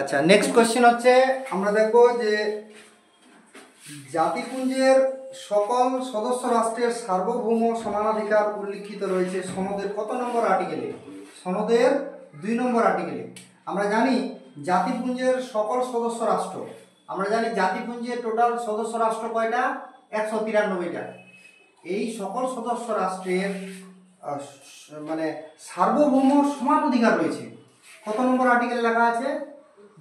আচ্ছা, next question হচ্ছে আমরা দেখব যে জাতিপুঞ্জের সকল সদস্য রাষ্ট্রের সার্বভৌম সমানাধিকার উল্লিখিত রয়েছে সনদের কত নম্বর আর্টিকেলে? সনদের 2 নম্বর আর্টিকেলে। আমরা জানি জাতিপুঞ্জের সকল সদস্য রাষ্ট্র, আমরা জানি জাতিপুঞ্জের টোটাল সদস্য রাষ্ট্র কয়টা? 193টা। এই সকল সদস্য রাষ্ট্রের মানে সার্বভৌম সমান অধিকার রয়েছে। কত নম্বর আর্টিকেলে লেখা আছে?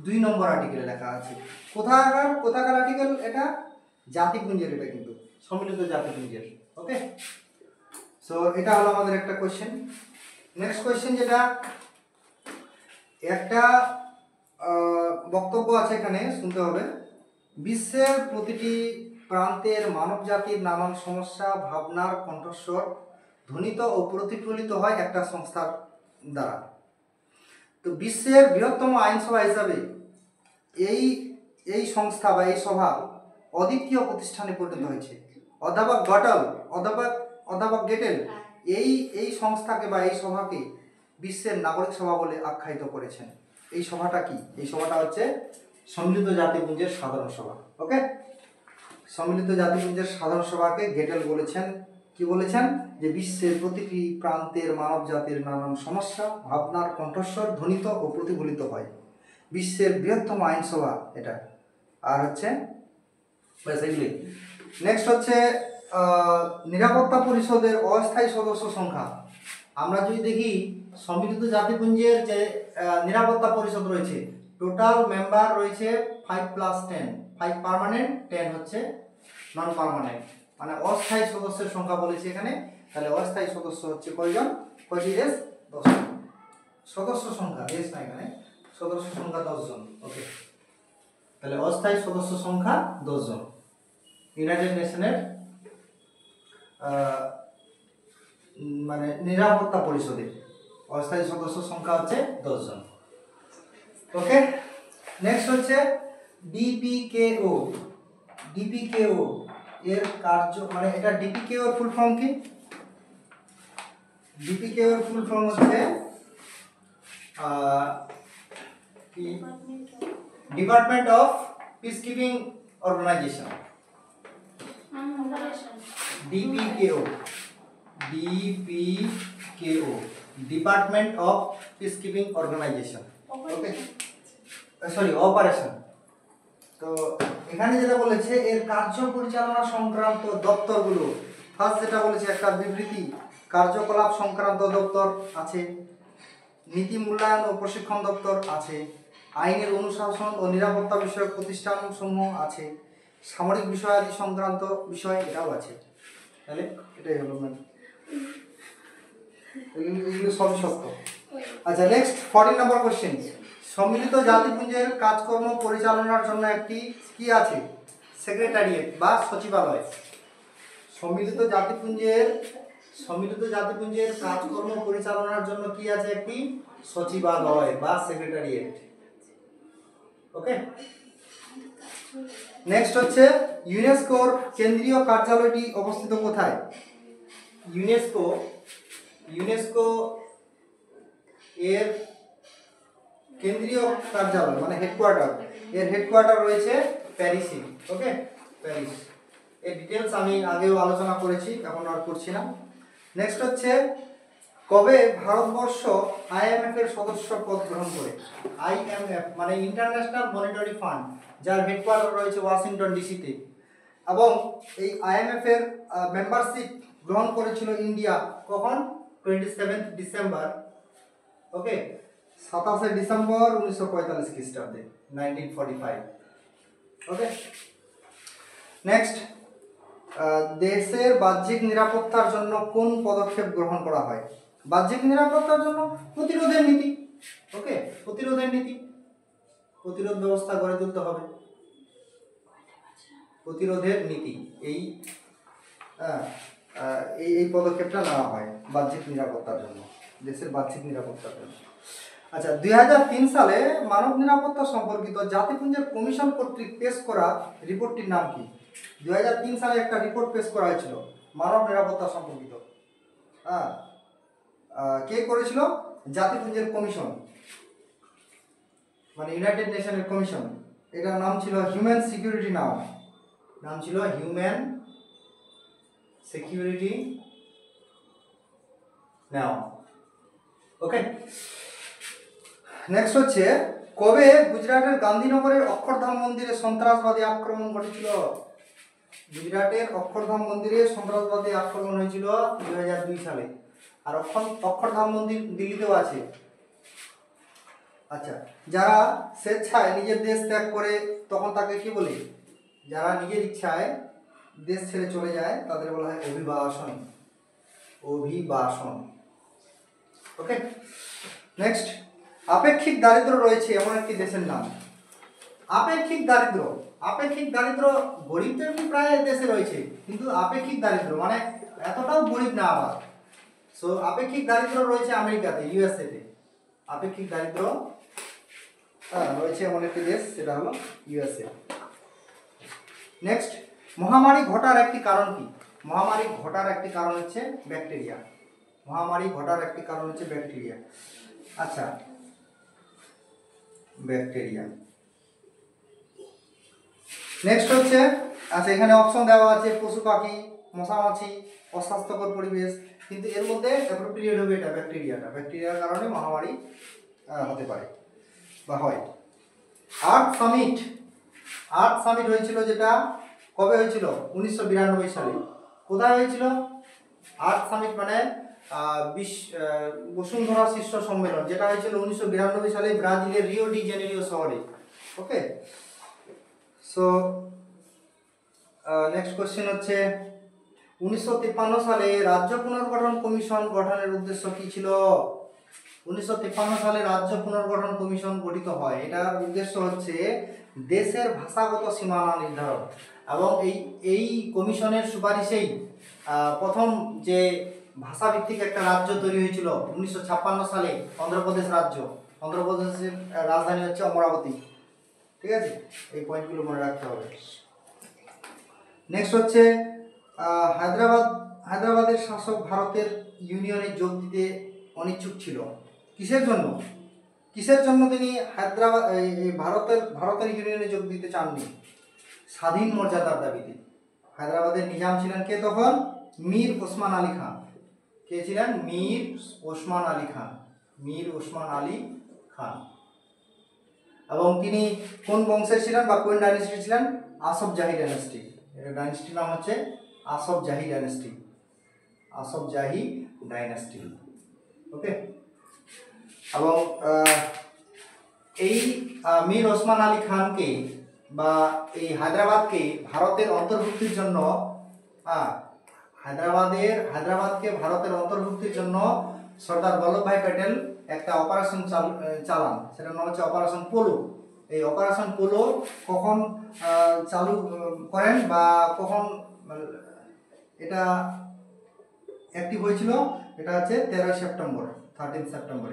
2 নম্বর আর্টিকেলে লেখা আছে। কোথাকার আর্টিকেল এটা? জাতিপুঞ্জের, এটা কিন্তু সম্মিলিত জাতিপুঞ্জের। ওকে, সো এটা হলো আমাদের একটা কোশ্চেন। নেক্সট কোশ্চেন, যেটা একটা বক্তব্য আছে এখানে, শুনতে হবে। বিশ্বের প্রতিটি প্রান্তের মানব জাতির নানান সমস্যা ভাবনার কণ্ঠস্বর ধ্বনিত ও প্রতিফলিত হয় একটা সংস্থার দ্বারা। তো বিশ্বের বৃহত্তম আইনসভা হিসাবে এই সংস্থা বা এই সভা অদ্বিতীয় প্রতিষ্ঠানে পরিণত হয়েছে। অধ্যাপক গেটেল এই সংস্থাকে বা এই সভাকে বিশ্বের নাগরিক সভা বলে আখ্যায়িত করেছেন। এই সভাটা কি? এই সভাটা হচ্ছে সম্মিলিত জাতিপুঞ্জের সাধারণ সভা। ওকে, সম্মিলিত জাতিপুঞ্জের সাধারণ সভাকে গেটেল বলেছেন, কি বলেছেন? যে বিশ্বের প্রতিটি প্রান্তের মানব জাতির নানান সমস্যা ভাবনার কণ্ঠস্বর ধ্বনিত ও প্রতিফলিত হয়। বিশ্বের বৃহত্তম আইনসভা এটা। আর হচ্ছে নেক্সট হচ্ছে নিরাপত্তা পরিষদের অস্থায়ী সদস্য সংখ্যা। আমরা যদি দেখি সম্মিলিত জাতিপুঞ্জের যে নিরাপত্তা পরিষদ রয়েছে, টোটাল মেম্বার রয়েছে 5 + 10, 5 পার্মানেন্ট, 10 হচ্ছে নন পার্মানেন্ট, মানে অস্থায়ী সদস্যের সংখ্যা বলেছে এখানে। তাহলে অস্থায়ী সদস্য হচ্ছে কয়জন? কয়টি দেশ? 10 জন। সদস্য সংখ্যা, দেশ না এখানে, সদস্য সংখ্যা 10 জন। ওকে, তাহলে অস্থায়ী সদস্য সংখ্যা 10 জন। ইউনাইটেড নেশনের মানে নিরাপত্তা পরিষদে অস্থায়ী সদস্য সংখ্যা হচ্ছে 10 জন। ওকে, নেক্সট হচ্ছে ডিপিকেও। ডিপিকেও এর কার্য, মানে এটা ডিপিকেও এর ফুল ফর্ম কি? ডিপিকেও এর ফুল ফর্ম হচ্ছে department of peace keeping organisation. DPKO, department of peace keeping organisation. Okay, sorry, operation. তো এখানে যেটা বলেছে এর কার্য পরিচালনা সংক্রান্ত দপ্তরগুলো, ফার্স্ট যেটা বলেছে একটা বিবৃতি, কার্যকলাপ সংক্রান্ত দপ্তর আছে, নীতি মূল্যায়ন ও প্রশিক্ষণ দপ্তর আছে, আইনের অনুশাসন ও নিরাপত্তা বিষয়ক প্রতিষ্ঠানসমূহ আছে, সামরিক বিষয়াদি সংক্রান্ত বিষয় এটাও আছে। তাহলে এটাই হলো ম্যাম, এগুলো সবই সত্য। আচ্ছা, নেক্সট 14 নম্বর কোশ্চেন। সম্মিলিত জাতিপুঞ্জের কাজকর্ম পরিচালনার জন্য একটি কি আছে? সেক্রেটারিয়েট বা সচিবালয়। সম্মিলিত জাতিপুঞ্জের কাজকর্ম পরিচালনার জন্য কি আছে? একটি সচিবালয় বা সেক্রেটারিয়েট। ওকে, নেক্সট হচ্ছে ইউনেস্কোর কেন্দ্রীয় কার্যালয়টি অবস্থিত কোথায়? ইউনেস্কো এর কেন্দ্রীয় কার্যালয় মানে হেডকোয়ার্টার, এর হেডকোয়ার্টার রয়েছে প্যারিসে। ওকে, প্যারিস। এর ডিটেলস আমি আগেও আলোচনা করেছি, এখন আর করছি না। নেক্সট হচ্ছে কবে ভারতবর্ষ আইএমএফ এর সদস্য পদ গ্রহণ করে? আইএমএফ মানে ইন্টারন্যাশনাল মনিটারি ফান্ড, যার হেডকোয়ার্টার রয়েছে ওয়াশিংটন ডিসিতে। এবং এই আইএমএফ এর মেম্বারশিপ গ্রহণ করেছিল ইন্ডিয়া কখন? 27 ডিসেম্বর। ওকে, 27 ডিসেম্বর 1945 খ্রিস্টাব্দে, 1945। ওকে, নেক্সট দেশের বাহ্যিক নিরাপত্তার জন্য কোন পদক্ষেপ গ্রহণ করা হয়? বাহ্যিক নিরাপত্তার জন্য প্রতিরোধের নীতি। ওকে, প্রতিরোধের নীতি, প্রতিরোধ ব্যবস্থা গড়ে তুলতে হবে, প্রতিরোধের নীতি। এই পদক্ষেপটা নেওয়া হয় বাহ্যিক নিরাপত্তার জন্য, দেশের বাহ্যিক নিরাপত্তার জন্য। আচ্ছা, 2003 সালে মানব নিরাপত্তা সম্পর্কিত জাতিপুঞ্জের কমিশন কর্তৃক পেশ করা রিপোর্টটির নাম কি? 2003 সালে একটা রিপোর্ট পেশ করা হয়েছিল মানব নিরাপত্তা সম্পর্কিত। কে করেছিল? জাতিপুঞ্জের কমিশন, মানে ইউনাইটেড নেশনের কমিশন, এটার নাম ছিল হিউম্যান সিকিউরিটি নাও, নাম ছিল হিউম্যান সিকিউরিটি নাও। ওকে, নেক্সট হচ্ছে কবে গুজরাটের গান্ধীনগরের অক্ষরধাম মন্দিরে সন্ত্রাসবাদী আক্রমণ ঘটেছিল? গুজরাটের অক্ষরধাম মন্দিরে সন্ত্রাসবাদী আক্রমণ হয়েছিল 2002 সালে। আর অক্ষরধাম মন্দির দিল্লিতেও আছে। আচ্ছা, যারা স্বেচ্ছায় নিজের দেশ ত্যাগ করে তখন তাকে কি বলে? যারা নিজের ইচ্ছায় দেশ ছেড়ে চলে যায় তাদের বলা হয় অভিবাসন। অভিবাসন। ওকে, নেক্সট, আপেক্ষিক দারিদ্র রয়েছে এমন একটি দেশের নাম। আপেক্ষিক দারিদ্র, আপেক্ষিক দারিদ্র, গরিব তো এমনি প্রায় দেশে রয়েছে, কিন্তু আপেক্ষিক দারিদ্র মানে এতটাও গরিব না আবার। সো আপেক্ষিক দারিদ্র রয়েছে আমেরিকাতে, ইউএসএ তে। আপেক্ষিক দারিদ্র রয়েছে এমন একটি দেশ, সেটা হলো ইউএসএ। নেক্সট, মহামারী ঘটার একটি কারণ কি? মহামারী ঘটার একটি কারণ হচ্ছে ব্যাকটেরিয়া। মহামারী ঘটার একটি কারণ হচ্ছে ব্যাকটেরিয়া। আচ্ছা, ব্যাকটেরিয়া। নেক্সট হচ্ছে, আচ্ছা এখানে অপশন দেওয়া আছে পশু পাখি, মশা মাছি, অস্বাস্থ্যকর পরিবেশ, কিন্তু এর মধ্যে অ্যাপ্রোপ্রিয়েট হবে এটা ব্যাকটেরিয়াটা। ব্যাকটেরিয়ার কারণে মহামারী হতে পারে বা হয়। আর্থ সামিট, আর্থ সামিট হয়েছিল যেটা কবে হয়েছিল? 1992 সালে। কোথায় হয়েছিল? আর্থ সামিট মানে বসুন্ধরা শীর্ষ সম্মেলন, যেটা হয়েছিল 1992 সালে ব্রাজিলের রিও ডি জেনেরিও শহরে। ওকে, সো নেক্সট কোশ্চেন হচ্ছে 1953 সালে রাজ্য পুনর্গঠন কমিশন গঠনের উদ্দেশ্য কি ছিল? 1953 সালে রাজ্য পুনর্গঠন কমিশন গঠিত হয়। এটার উদ্দেশ্য হচ্ছে দেশের ভাষাগত সীমানা নির্ধারণ, এবং এই কমিশনের সুপারিশেই প্রথম যে ভাষাভিত্তিক একটা রাজ্য তৈরি হয়েছিল 1956 সালে, অন্ধ্রপ্রদেশ রাজ্য। অন্ধ্রপ্রদেশের রাজধানী হচ্ছে অমরাবতী। ঠিক আছে, এই পয়েন্টগুলো মনে রাখতে হবে। নেক্সট হচ্ছে হায়দ্রাবাদের শাসক ভারতের ইউনিয়নে যোগ দিতে অনিচ্ছুক ছিল। কিসের জন্য? কিসের জন্য তিনি ভারতের ইউনিয়নে যোগ দিতে চাননি? স্বাধীন মর্যাদার দাবিতে। হায়দ্রাবাদের নিজাম ছিলেন কে তখন? মীর ওসমান আলী খান। কে ছিলেন? মীর ওসমান আলী খান। মীর ওসমান আলী খান। এবং তিনি কোন বংশের ছিলেন বা কোন ডাইনেস্টি ছিলেন? Asaf Zahi dynasty. ডাইনেস্টির নাম হচ্ছে Asaf Zahi dynasty. Asaf Zahi dynasty. ওকে, এবং এই মীর ওসমান আলী খানকে বা এই হায়দ্রাবাদকে ভারতের অন্তর্ভুক্তির জন্য হায়দ্রাবাদকে ভারতের অন্তর্ভুক্তির জন্য সর্দার বল্লভভাই প্যাটেল একটা অপারেশন চালান, সেটার নাম হচ্ছে অপারেশন পোলো। এই অপারেশন পোলো কখন চালু করেন বা কখন এটা অ্যাক্টিভ হয়েছিল? এটা হচ্ছে 13 সেপ্টেম্বর 13 সেপ্টেম্বর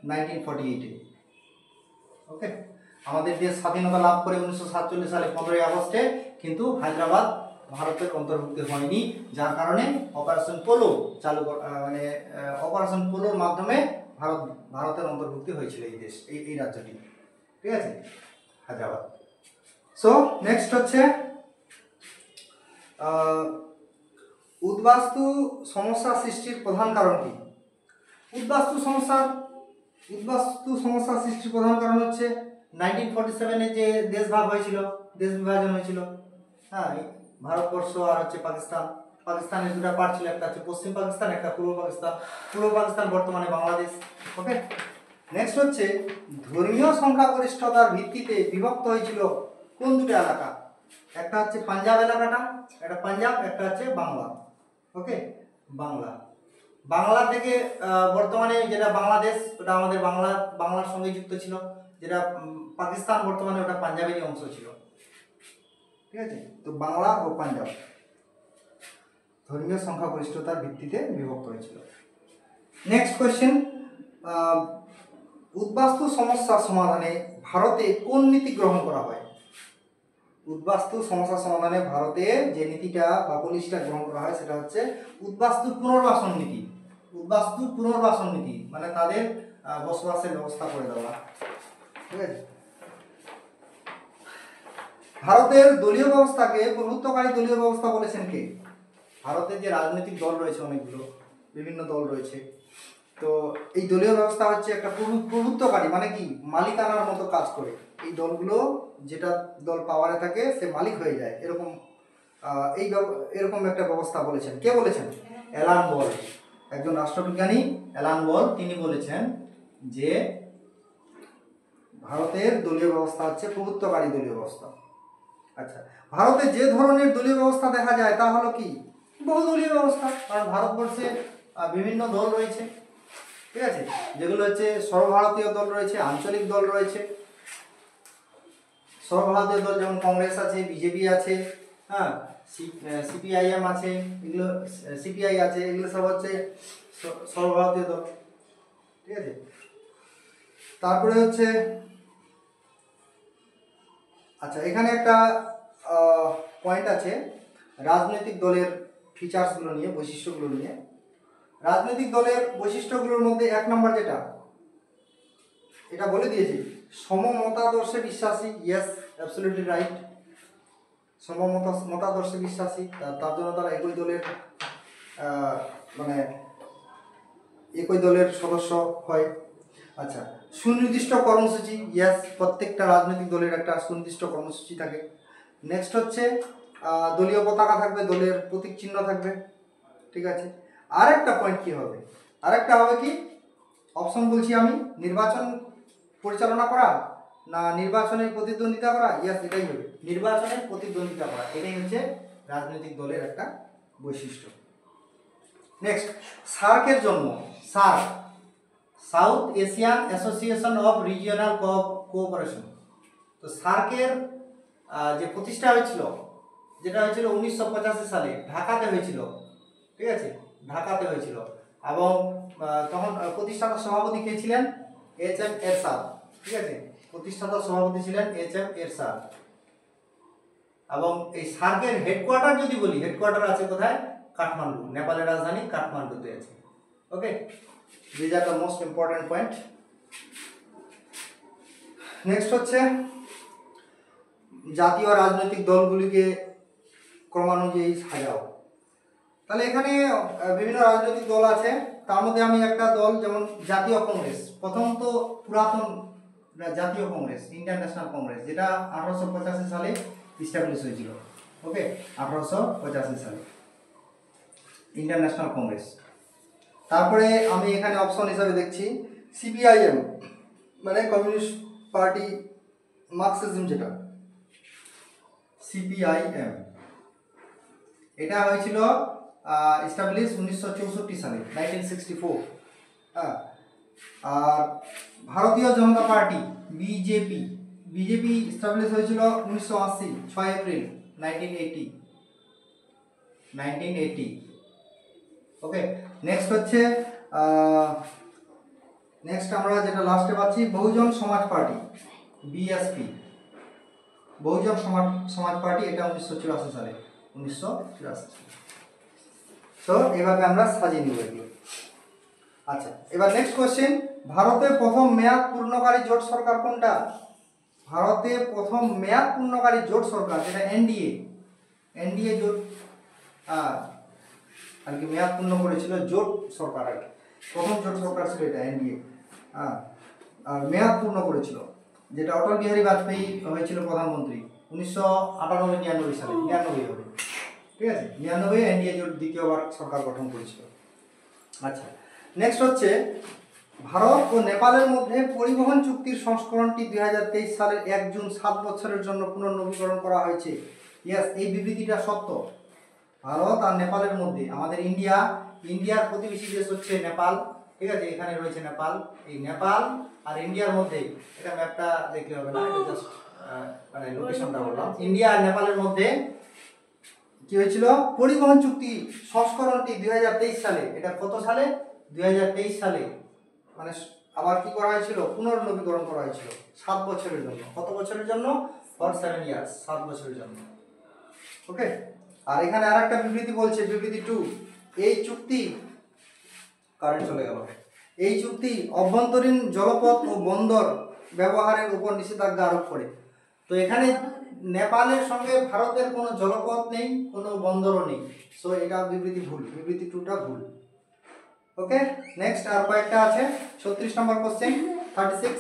1948-এ। ওকে, আমাদের দেশ স্বাধীনতা লাভ করে 1947 সালে 15ই আগস্টে, কিন্তু হায়দ্রাবাদ ভারতের অন্তর্ভুক্ত হয়নি, যার কারণে অপারেশন পোলো মানে অপারেশন পোলোর মাধ্যমে ভারতের অন্তর্ভুক্তি হয়েছিল এই রাজ্যটি। ঠিক আছে, হায়দ্রাবাদ। সো নেক্সট হচ্ছে উদ্বাস্তু সমস্যা সৃষ্টির প্রধান কারণ কি? উদ্বাস্তু সমস্যা সৃষ্টির প্রধান কারণ হচ্ছে 1947-এ যে দেশ ভাগ হয়েছিল, দেশ বিভাজন হয়েছিল। হ্যাঁ, ভারতবর্ষ আর হচ্ছে পাকিস্তানের দুটো পার্ট ছিল, একটা হচ্ছে পশ্চিম পাকিস্তান, একটা পূর্ব পাকিস্তান। পূর্ব পাকিস্তান বর্তমানে বাংলাদেশ। ওকে, নেক্সট হচ্ছে ধর্মীয় সংখ্যাগরিষ্ঠতার ভিত্তিতে বিভক্ত হয়েছিল কোন দুটো এলাকা? একটা হচ্ছে পাঞ্জাব এলাকাটা, একটা পাঞ্জাব, একটা হচ্ছে বাংলা। ওকে, বাংলা থেকে বর্তমানে যেটা বাংলাদেশ, ওটা আমাদের বাংলার সঙ্গে যুক্ত ছিল। যেটা পাকিস্তান বর্তমানে, ওটা পাঞ্জাবেরই অংশ ছিল। ঠিক আছে, তো বাংলা ও পাঞ্জাব ধর্মীয় সংখ্যাগরিষ্ঠতার ভিত্তিতে বিভক্ত হয়েছিল। নেক্সট কোয়েশ্চেন, উদ্বাস্তু সমস্যা সমাধানে ভারতে কোন নীতি গ্রহণ করা হয়? উদ্বাস্তু সমস্যা সমাধানে ভারতে যে নীতিটা বা পলিসিটা গ্রহণ করা হয় সেটা হচ্ছে উদ্বাস্তু পুনর্বাসন নীতি। উদ্বাস্তু পুনর্বাসন নীতি মানে তাদের বসবাসের ব্যবস্থা করে দেওয়া। ঠিক আছে। ভারতের দলীয় ব্যবস্থাকে প্রভুত্বকারী দলীয় ব্যবস্থা বলেছেন কে? ভারতের যে রাজনৈতিক দল রয়েছে, অনেকগুলো বিভিন্ন দল রয়েছে, তো এই দলীয় ব্যবস্থা হচ্ছে একটা প্রভুত্বকারী, মানে কি মালিকানার মতো কাজ করে। এই দলগুলো যেটা দল পাওয়ারে থাকে সে মালিক হয়ে যায়, এরকম এরকম একটা ব্যবস্থা বলেছেন। কে বলেছেন? অ্যালান বল, একজন রাষ্ট্রবিজ্ঞানী অ্যালান বল, তিনি বলেছেন যে ভারতের দলীয় ব্যবস্থা হচ্ছে প্রভুত্বকারী দলীয় ব্যবস্থা। আচ্ছা, ভারতে যে ধরনের দলীয় ব্যবস্থা দেখা যায় তা হলো কি? বহুদলীয় ব্যবস্থা। কারণ ভারতবর্ষে বিভিন্ন দল রয়েছে, ঠিক আছে, যেগুলো হচ্ছে সর্বভারতীয় দল রয়েছে, আঞ্চলিক দল রয়েছে। সর্বভারতীয় দল যেমন কংগ্রেস আছে, বিজেপি আছে, হ্যাঁ, সিপিআইএম আছে, এগুলো সিপিআই আছে, এগুলো সব হচ্ছে সর্বভারতীয় দল। ঠিক আছে। তারপরে হচ্ছে আচ্ছা, এখানে একটা পয়েন্ট আছে রাজনৈতিক দলের ফিচার্সগুলো নিয়ে, বৈশিষ্ট্যগুলো নিয়ে। রাজনৈতিক দলের বৈশিষ্ট্যগুলোর মধ্যে 1 নম্বর যেটা, এটা বলে দিয়েছি, সমমতাদর্শে বিশ্বাসী। Yes, absolutely right. সমমতাদর্শে বিশ্বাসী, তার জন্য তারা একই দলের মানে একই দলের সদস্য হয়। আচ্ছা, সুনির্দিষ্ট কর্মসূচি। ইয়েস, প্রত্যেকটা রাজনৈতিক দলের একটা সুনির্দিষ্ট কর্মসূচি থাকে। নেক্সট হচ্ছে দলীয় পতাকা থাকবে, দলের প্রতীক চিহ্ন থাকবে। ঠিক আছে। আরেকটা পয়েন্ট কি হবে? আরেকটা হবে কি, অপশন বলছি আমি, নির্বাচন পরিচালনা করা না নির্বাচনে প্রতিদ্বন্দ্বিতা করা। ইয়েস, এটাই হবে, নির্বাচনে প্রতিদ্বন্দ্বিতা করা। এটাই হচ্ছে রাজনৈতিক দলের একটা বৈশিষ্ট্য। নেক্সট, সার্কের জন্ম। SAARC, south Asian association of regional cooperation. তো সার্কের যে প্রতিষ্ঠা হয়েছিল, যেটা হয়েছিল 1985 সালে ঢাকাতে হয়েছিল। ঠিক আছে, ঢাকাতে হয়েছিল। এবং তখন প্রতিষ্ঠাতা সভাপতি কে ছিলেন? HM এরশাদ। ঠিক আছে, প্রতিষ্ঠাতা সভাপতি ছিলেন HM এরশাদ। এবং এই সার্কের হেডকোয়ার্টার যদি বলি, হেডকোয়ার্টার আছে কোথায়? কাঠমান্ডু, নেপালের রাজধানী কাঠমান্ডুতে আছে। Okay, this are the most important point. Next হচ্ছে জাতীয় রাজনৈতিক দলগুলিকে ক্রমানুযায়ী সাজাও। তাহলে এখানে বিভিন্ন রাজনৈতিক দল আছে, তার মধ্যে আমি একটা দল, যেমন জাতীয় কংগ্রেস। প্রথম তো পুরাতন জাতীয় কংগ্রেস, ইন্ডিয়ান ন্যাশনাল কংগ্রেস, যেটা 1885 সালে ইস্টাবলিশ হয়েছিল। ওকে, 1885 সালে ইন্ডিয়ান ন্যাশনাল কংগ্রেস। তারপরে আমি এখানে অপশন হিসাবে দেখছি সিপিআইএম, মানে কমিউনিস্ট পার্টি মার্কসিজম, যেটা সিপিআইএম, এটা হয়েছিল এস্টাবলিশ 1964 সালে, 1964। হ্যাঁ। আর ভারতীয় জনতা পার্টি বিজেপি, বিজেপি এস্টাবলিশ হয়েছিল 1980, 6 এপ্রিল 1980। ওকে, নেক্সট হচ্ছে নেক্সট আমরা যেটা লাস্টে পাচ্ছি বহুজন সমাজ পার্টি, বিএসপি, বহুজন সমাজ পার্টি, এটা 1984 সালে, 1984। তো এভাবে আমরা সাজিয়ে নিব এগুলো। আচ্ছা, এবার নেক্সট কোশ্চেন, ভারতে প্রথম মেয়াদ পূর্ণকারী জোট সরকার কোনটা? ভারতে প্রথম মেয়াদ পূর্ণকারী জোট সরকার, যেটা এনডিএ জোট আর কি মেয়াদ পূর্ণ করেছিল, জোট সরকার আর কি, প্রথম জোট সরকার ছিল এটা, এনডিএ। আর মেয়াদ পূর্ণ করেছিল, যেটা অটল বিহারী বাজপেয়ী হয়েছিল প্রধানমন্ত্রী 1998-99 সালে, 99 হবে। ঠিক আছে, 99 এনডিএ জোট দ্বিতীয়বার সরকার গঠন করেছিল। আচ্ছা, নেক্সট হচ্ছে ভারত ও নেপালের মধ্যে পরিবহন চুক্তির সংস্করণটি 2023 সালের 1 জুন 7 বছরের জন্য পুনর্নবীকরণ করা হয়েছে। ইয়েস, এই বিবৃতিটা সত্য। ভারত আর নেপালের মধ্যে, আমাদের ইন্ডিয়ার প্রতিবেশী দেশ হচ্ছে নেপাল। ঠিক আছে, এখানে রয়েছে নেপাল। এই নেপাল আর ইন্ডিয়ার মধ্যে, এটা ম্যাপটা দেখলে হবে না, এটা জাস্ট মানে লোকেশনটা বললাম। ইন্ডিয়া আর নেপালের মধ্যে কি হয়েছিল? পরিবহন চুক্তি সংস্করণটি 2023 সালে, এটা কত সালে? 2023 সালে, মানে আবার কি করা হয়েছিল? পুনর্নবীকরণ করা হয়েছিল 7 বছরের জন্য। কত বছরের জন্য? ফর 7 ইয়ার্স, 7 বছরের জন্য। ওকে, আর এখানে আরেকটা বিবৃতি বলছে, বিবৃতি 2, এই চুক্তি, কারেন্ট চলে গেল, এই চুক্তি অভ্যন্তরীণ জলপথ ও বন্দর ব্যবহারের উপর নিষেধাজ্ঞা আরোপ করে। তো এখানে নেপালের সঙ্গে ভারতের কোনো জলপথ নেই, কোনো বন্দরও নেই। সো এটা বিবৃতি ভুল, বিবৃতি 2টা ভুল। ওকে, নেক্সট আর কয়েকটা আছে। 36 নম্বর কোশ্চেন 36।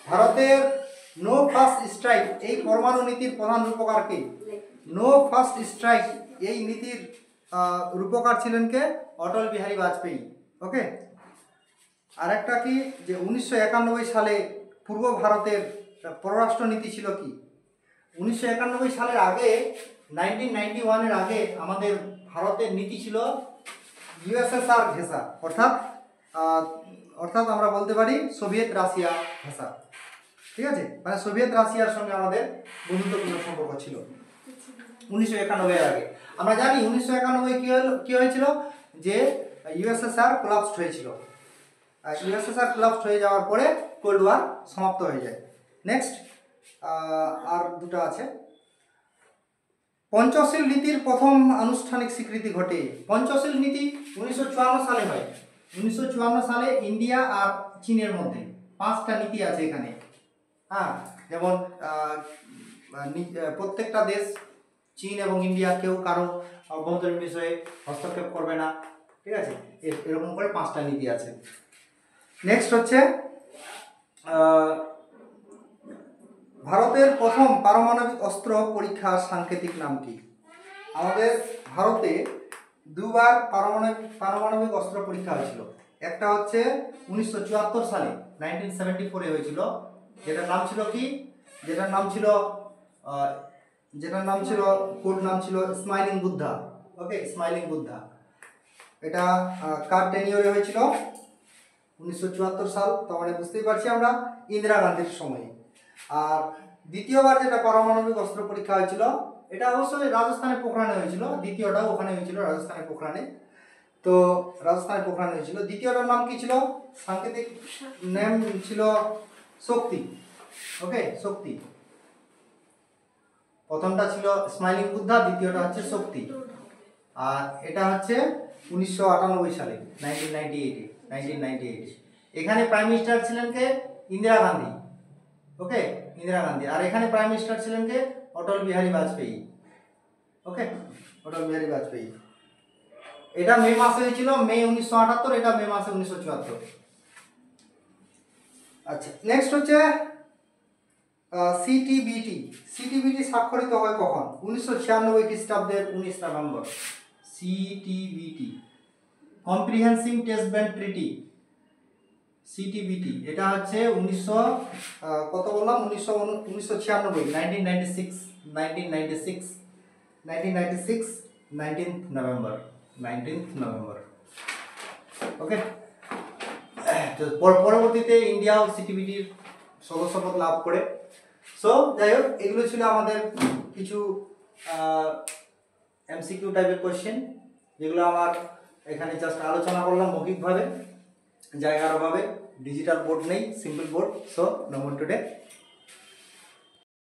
ভারতের নো ফার্স্ট স্ট্রাইক এই পরমাণু নীতির প্রধান রূপকার কে? নো ফার্স্ট স্ট্রাইক এই নীতির রূপকার ছিলেন কে? অটল বিহারী বাজপেয়ী। ওকে, আরেকটা কি যে 1991 সালে পূর্ব ভারতের পররাষ্ট্র নীতি ছিল কি? 1991 সালের আগে 1991 এর আগে আমাদের ভারতের নীতি ছিল ইউএসএসআর ঘেঁষা, অর্থাৎ আমরা বলতে পারি সোভিয়েত রাশিয়া ঘেঁষা। ঠিক আছে, মানে সোভিয়েত রাশিয়ার সঙ্গে আমাদের বন্ধুত্বপূর্ণ সম্পর্ক ছিল 1991 এর আগে। আমরা জানি 1991 কি হয়েছিল, যে ইউএসএসআর কোলাপসড হয়েছিল। ইউএসএসআর কোলাপসড হয়ে যাওয়ার পরে কোল্ড ওয়ার সমাপ্ত হয়ে যায়। নেক্সট আর দুটো আছে। পঞ্চশীল নীতির প্রথম আনুষ্ঠানিক স্বীকৃতি ঘটে। পঞ্চশীল নীতি 1954 সালে হয়। 1954 সালে ইন্ডিয়া আর চীনের মধ্যে 5টা নীতি আছে এখানে। হ্যাঁ, যেমন প্রত্যেকটা দেশ, চীন এবং ইন্ডিয়া, কেউ কারো অভ্যন্তরীণ বিষয়ে হস্তক্ষেপ করবে না। ঠিক আছে, এরকম করে 5টা নীতি আছে। নেক্সট হচ্ছে ভারতের প্রথম পারমাণবিক অস্ত্র পরীক্ষার সাংকেতিক নাম কি? আমাদের ভারতে দুবার পারমাণবিক অস্ত্র পরীক্ষা হয়েছিল। একটা হচ্ছে 1974 সালে 1974 হয়েছিল, যেটার নাম ছিল কি? যেটার নাম ছিল কোড নাম ছিল স্মাইলিং বুদ্ধা। ওকে, স্মাইলিং বুদ্ধা। এটা কার টেনিওরে হয়েছিল? 1974 সাল। তো মানে বুঝতেই পারছি আমরা ইন্দিরা গান্ধীর সময়ে। আর দ্বিতীয়বার যেটা পারমাণবিক অস্ত্র পরীক্ষা হয়েছিল, এটা অবশ্যই রাজস্থানে পোখরানে হয়েছিল। দ্বিতীয়টাও ওখানে হয়েছিল, রাজস্থানে পোখরানে। তো রাজস্থানে পোখরানে হয়েছিল। দ্বিতীয়টার নাম কি ছিল? সাংকেতিক নাম ছিল শক্তি। ওকে, শক্তি। প্রথমটা ছিল স্মাইলিং বুদ্ধা, দ্বিতীয়টা হচ্ছে শক্তি। আর এটা হচ্ছে 1998 সালে 1998। এখানে প্রাইম মিনিস্টার ছিলেন কে? ইন্দিরা গান্ধী। ওকে, ইন্দিরা গান্ধী। আর এখানে প্রাইম মিনিস্টার ছিলেন কে? অটল বিহারী বাজপেয়ী। ওকে, অটল বিহারী বাজপেয়ী। এটা মে মাসে হয়েছিল, মে 1978। এটা মে মাসে 1974। আচ্ছা, নেক্সট হচ্ছে সিটিবিটি। সিটিবিটি স্বাক্ষরিত হয় কখন? 1996 খ্রিস্টাব্দের 19 November. CTBT, comprehensive test ban treaty. CTBT এটা হচ্ছে 1996 19th নভেম্বর। ওকে, তো পরবর্তীতে ইন্ডিয়াও সিটিবিটির সদস্যপদ লাভ করে। সো যাই হোক, এগুলো ছিল আমাদের কিছু এমসিকিউ টাইপের কোয়েশ্চেন, যেগুলো আমার এখানে জাস্ট আলোচনা করলাম মৌখিকভাবে, জায়গার অভাবে। ডিজিটাল বোর্ড নেই, simple board. So no more today.